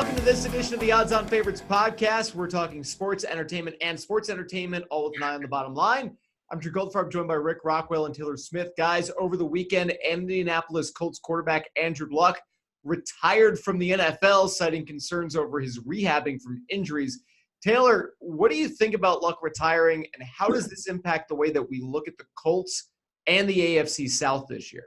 welcome to this edition of the Odds On Favorites podcast. We're talking sports, entertainment, and sports entertainment, all with an eye on the bottom line. I'm Drew Goldfarb, joined by Rick Rockwell and Taylor Smith. Guys, over the weekend, Indianapolis Colts quarterback Andrew Luck retired from the NFL, citing concerns over his rehabbing from injuries. Taylor, what do you think about Luck retiring, and how does this impact the way that we look at the Colts and the AFC South this year?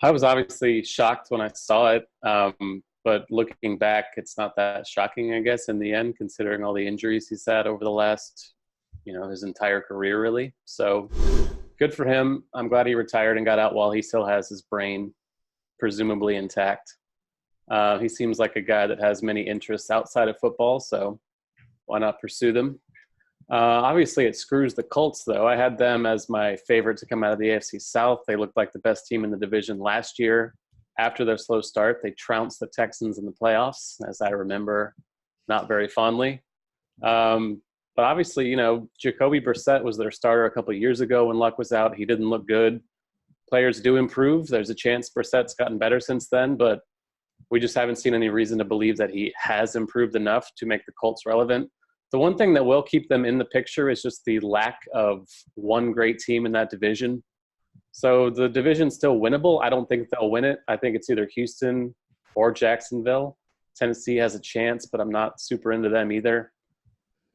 I was obviously shocked when I saw it, but looking back, it's not that shocking, I guess, in the end, considering all the injuries he's had over the last, his entire career, really. So good for him. I'm glad he retired and got out while he still has his brain presumably intact. He seems like a guy that has many interests outside of football, so why not pursue them? Obviously, it screws the Colts, though. I had them as my favorite to come out of the AFC South. They looked like the best team in the division last year. After their slow start, they trounced the Texans in the playoffs, as I remember, not very fondly. But obviously, Jacoby Brissett was their starter a couple of years ago when Luck was out. He didn't look good. Players do improve. There's a chance Brissett's gotten better since then, but we just haven't seen any reason to believe that he has improved enough to make the Colts relevant. The one thing that will keep them in the picture is just the lack of one great team in that division. So the division's still winnable. I don't think they'll win it. I think it's either Houston or Jacksonville. Tennessee has a chance, but I'm not super into them either.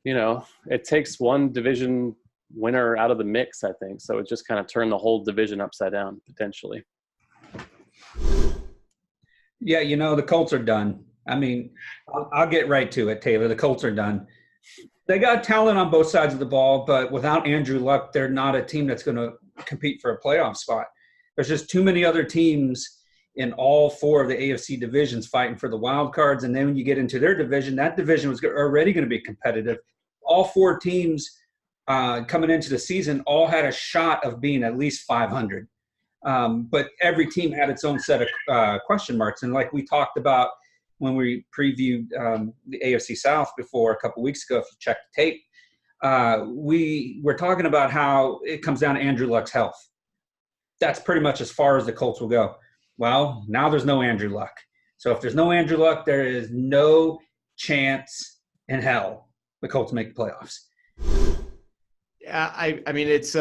It takes one division winner out of the mix, I think. So it just kind of turned the whole division upside down, potentially. Yeah, the Colts are done. I mean, I'll get right to it, Taylor. The Colts are done. They got talent on both sides of the ball, but without Andrew Luck, they're not a team that's going to compete for a playoff spot. There's just too many other teams in all four of the AFC divisions fighting for the wild cards. And then when you get into their division, that division was already going to be competitive. All four teams coming into the season all had a shot of being at least 500. But every team had its own set of question marks. And like we talked about when we previewed the AFC South before a couple weeks ago, if you check the tape, we were talking about how it comes down to Andrew Luck's health. That's pretty much as far as the Colts will go. Well, now there's no Andrew Luck. So if there's no Andrew Luck, there is no chance in hell the Colts make the playoffs. Yeah, I mean, it's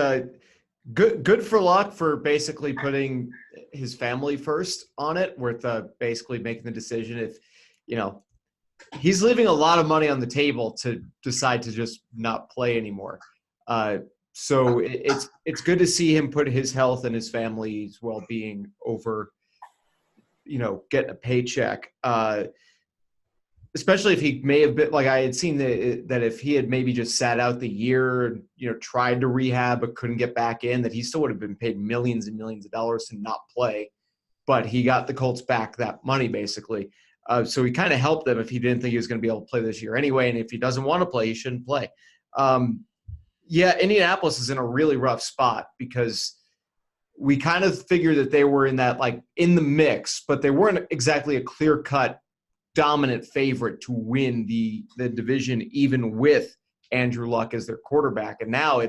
good for Luck for basically putting his family first on it, with basically making the decision. If he's leaving a lot of money on the table to decide to just not play anymore. So it's good to see him put his health and his family's well-being over, getting a paycheck. Especially if he may have been, like I had seen that if he had maybe just sat out the year, tried to rehab but couldn't get back in, that he still would have been paid millions and millions of dollars to not play. But he got the Colts back that money, basically. So he kind of helped them if he didn't think he was going to be able to play this year anyway. And if he doesn't want to play, he shouldn't play. Indianapolis is in a really rough spot because we kind of figured that they were in that, in the mix, but they weren't exactly a clear-cut dominant favorite to win the division, even with Andrew Luck as their quarterback. And now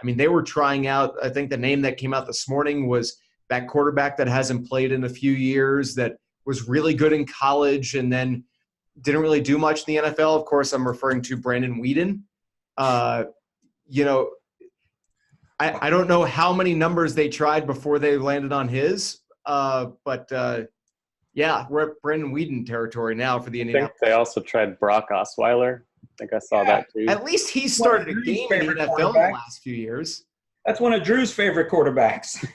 they were trying out, I think the name that came out this morning was that quarterback that hasn't played in a few years, that was really good in college and then didn't really do much in the NFL. Of course, I'm referring to Brandon Weeden. I don't know how many numbers they tried before they landed on his, but we're at Brandon Weeden territory now for the Indianapolis. I think they also tried Brock Osweiler. I think I saw that too. At least he started a game in the NFL in the last few years. That's one of Drew's favorite quarterbacks.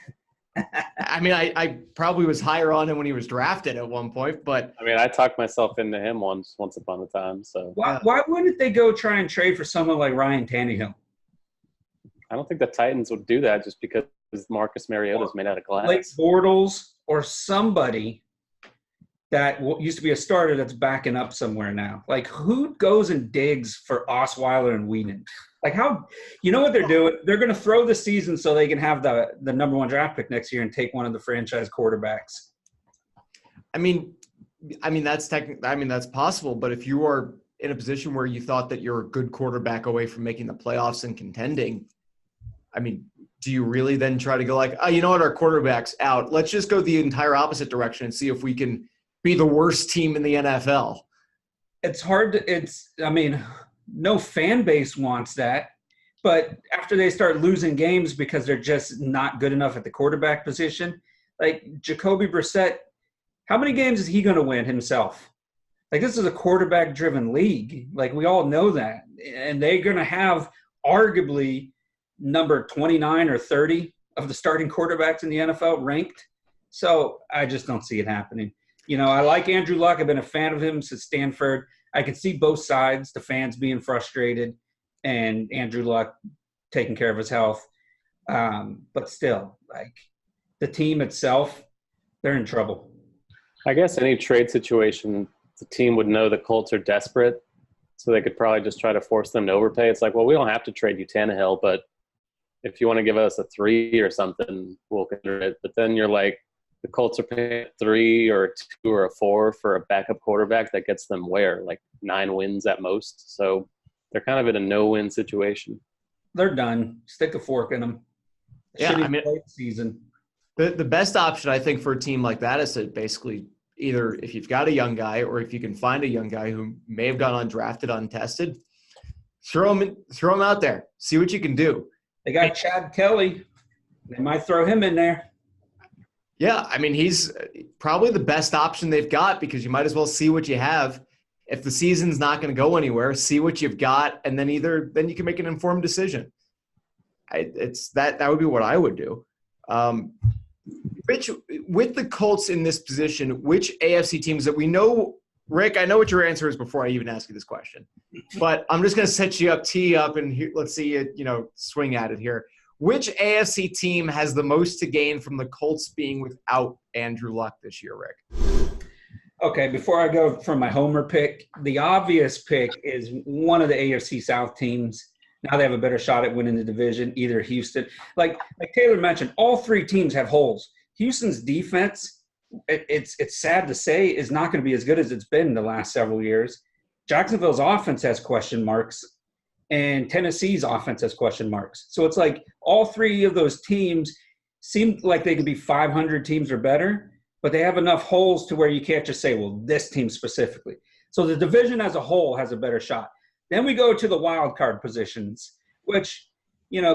I probably was higher on him when he was drafted at one point, but I talked myself into him once upon a time. So why wouldn't they go try and trade for someone like Ryan Tannehill? I don't think the Titans would do that just because Marcus Mariota's made out of glass. Like Bortles or somebody that used to be a starter that's backing up somewhere now. Who goes and digs for Osweiler and Weeden? How – what they're doing? They're going to throw the season so they can have the number one draft pick next year and take one of the franchise quarterbacks. That's possible. But if you are in a position where you thought that you're a good quarterback away from making the playoffs and contending, do you really then try to go our quarterback's out. Let's just go the entire opposite direction and see if we can be the worst team in the NFL. It's hard to, no fan base wants that. But after they start losing games because they're just not good enough at the quarterback position, like Jacoby Brissett, how many games is he going to win himself? Like, this is a quarterback-driven league. Like, we all know that. And they're going to have arguably number 29 or 30 of the starting quarterbacks in the NFL ranked. So I just don't see it happening. I like Andrew Luck. I've been a fan of him since Stanford. I can see both sides, the fans being frustrated and Andrew Luck taking care of his health. But still, like, the team itself, they're in trouble. I guess any trade situation, the team would know the Colts are desperate, so they could probably just try to force them to overpay. It's like, well, we don't have to trade you Tannehill, but if you want to give us a 3 or something, we'll consider it. But then you're like, the Colts are paying 3 or a 2 or a 4 for a backup quarterback that gets them where? Like 9 wins at most. So they're kind of in a no-win situation. They're done. Stick a fork in them. Yeah, Late season. The best option, I think, for a team like that is to basically either, if you've got a young guy or if you can find a young guy who may have gone undrafted, untested, throw him out there. See what you can do. They got Chad Kelly. They might throw him in there. Yeah, he's probably the best option they've got because you might as well see what you have. If the season's not going to go anywhere, see what you've got, and then you can make an informed decision. That would be what I would do. Rich, with the Colts in this position, which AFC teams that we know, Rick, I know what your answer is before I even ask you this question, but I'm just going to tee you up, and let's see you, swing at it here. Which AFC team has the most to gain from the Colts being without Andrew Luck this year, Rick? Okay, before I go for my homer pick, the obvious pick is one of the AFC South teams. Now they have a better shot at winning the division, either Houston. Like Taylor mentioned, all 3 teams have holes. Houston's defense, it's sad to say, is not going to be as good as it's been in the last several years. Jacksonville's offense has question marks, and Tennessee's offense has question marks. So it's like all 3 of those teams seem like they could be 500 teams or better, but they have enough holes to where you can't just say, well, this team specifically. So the division as a whole has a better shot. Then we go to the wild card positions, which,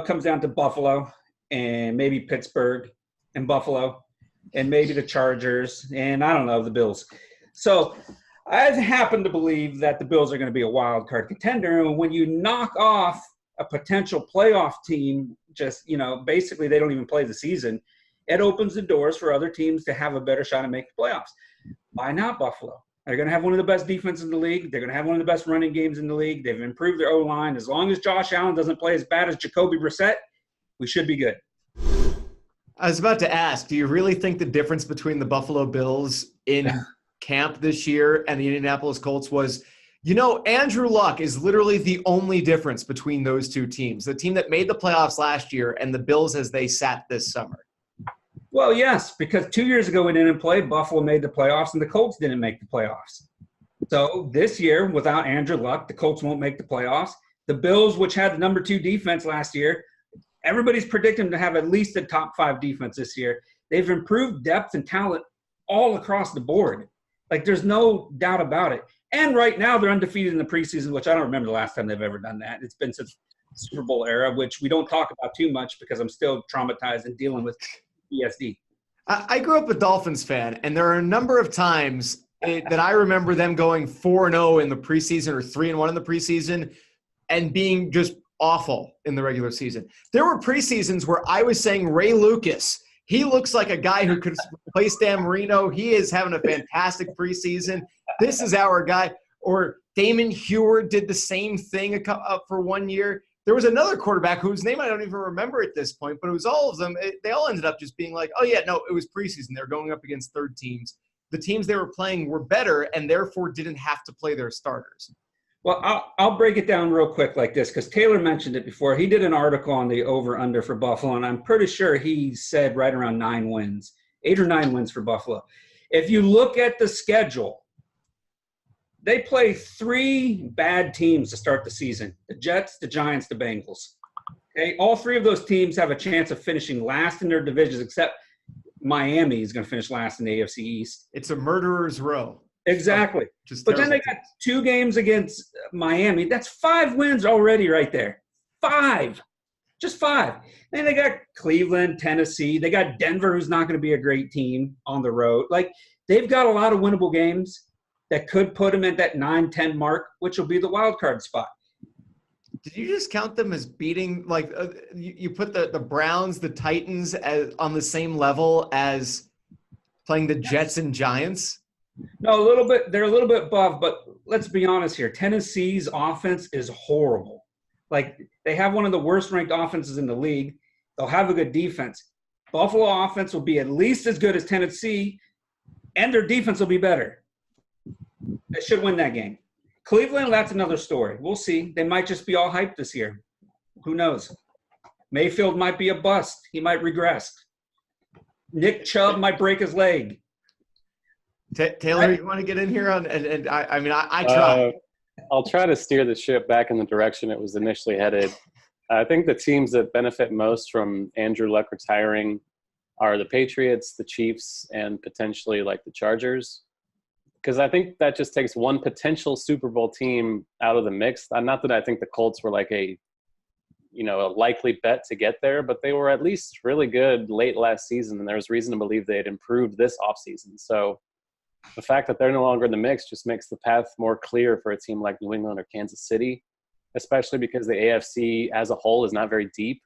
comes down to Buffalo and maybe Pittsburgh and Buffalo and maybe the Chargers and, I don't know, the Bills. So I happen to believe that the Bills are going to be a wild card contender. And when you knock off a potential playoff team, just, basically they don't even play the season, it opens the doors for other teams to have a better shot at making the playoffs. Why not Buffalo? They're going to have one of the best defenses in the league. They're going to have one of the best running games in the league. They've improved their O-line. As long as Josh Allen doesn't play as bad as Jacoby Brissett, we should be good. I was about to ask, do you really think the difference between the Buffalo Bills in camp this year and the Indianapolis Colts was, Andrew Luck is literally the only difference between those 2 teams, the team that made the playoffs last year and the Bills as they sat this summer? Well, yes, because 2 years ago we didn't play. Buffalo made the playoffs, and the Colts didn't make the playoffs. So this year, without Andrew Luck, the Colts won't make the playoffs. The Bills, which had the number 2 defense last year, everybody's predicting to have at least a top 5 defense this year. They've improved depth and talent all across the board. Like, there's no doubt about it. And right now they're undefeated in the preseason, which I don't remember the last time they've ever done that. It's been since the Super Bowl era, which we don't talk about too much because I'm still traumatized and dealing with PTSD. I grew up a Dolphins fan, and there are a number of times that I remember them going 4-0 in the preseason or 3-1 in the preseason and being just awful in the regular season. There were preseasons where I was saying Ray Lucas, he looks like a guy who could replace Dan Marino. He is having a fantastic preseason. This is our guy. Or Damon Heward did the same thing for 1 year. There was another quarterback whose name I don't even remember at this point, but it was all of them. They all ended up just being like, oh, yeah, no, it was preseason. They were going up against 3rd teams. The teams they were playing were better and therefore didn't have to play their starters. Well, I'll break it down real quick like this because Taylor mentioned it before. He did an article on the over-under for Buffalo, and I'm pretty sure he said right around 9 wins, 8 or 9 wins for Buffalo. If you look at the schedule, they play 3 bad teams to start the season: the Jets, the Giants, the Bengals. Okay, all 3 of those teams have a chance of finishing last in their divisions, except Miami is going to finish last in the AFC East. It's a murderer's row. Exactly. But then they got 2 games against Miami. That's 5 wins already right there. 5. Just 5. Then they got Cleveland, Tennessee. They got Denver, who's not going to be a great team on the road. Like, they've got a lot of winnable games that could put them at that 9-10 mark, which will be the wild card spot. Did you just count them as beating, like, you put the Browns, the Titans on the same level as playing the Jets and Giants? No, a little bit. They're a little bit above, but let's be honest here. Tennessee's offense is horrible. Like, they have one of the worst ranked offenses in the league. They'll have a good defense. Buffalo offense will be at least as good as Tennessee, and their defense will be better. They should win that game. Cleveland, that's another story. We'll see. They might just be all hyped this year. Who knows? Mayfield might be a bust. He might regress. Nick Chubb might break his leg. Taylor, you want to get in here on? And I try. I'll try to steer the ship back in the direction it was initially headed. I think the teams that benefit most from Andrew Luck retiring are the Patriots, the Chiefs, and potentially like the Chargers. Because I think that just takes one potential Super Bowl team out of the mix. Not that I think the Colts were like a likely bet to get there, but they were at least really good late last season, and there was reason to believe they had improved this offseason. So the fact that they're no longer in the mix just makes the path more clear for a team like New England or Kansas City, especially because the AFC as a whole is not very deep.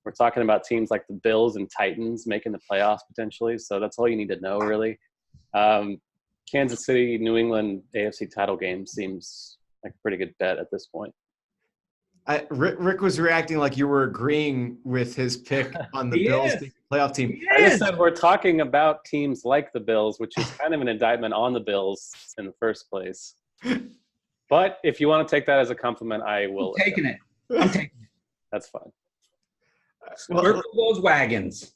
We're talking about teams like the Bills and Titans making the playoffs potentially, so that's all you need to know, really. Kansas City, New England AFC title game seems like a pretty good bet at this point. Rick was reacting like you were agreeing with his pick on the Bills playoff team. I just said we're talking about teams like the Bills, which is kind of an indictment on the Bills in the first place. But if you want to take that as a compliment, I will. I'm taking it. That's fine. Circle those wagons.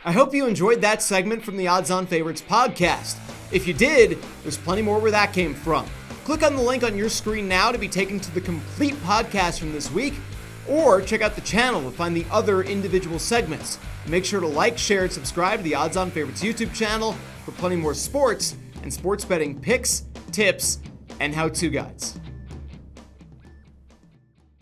I hope you enjoyed that segment from the Odds On Favorites podcast. If you did, there's plenty more where that came from. Click on the link on your screen now to be taken to the complete podcast from this week, or check out the channel to find the other individual segments. Make sure to like, share, and subscribe to the Odds On Favorites YouTube channel for plenty more sports and sports betting picks, tips, and how-to guides.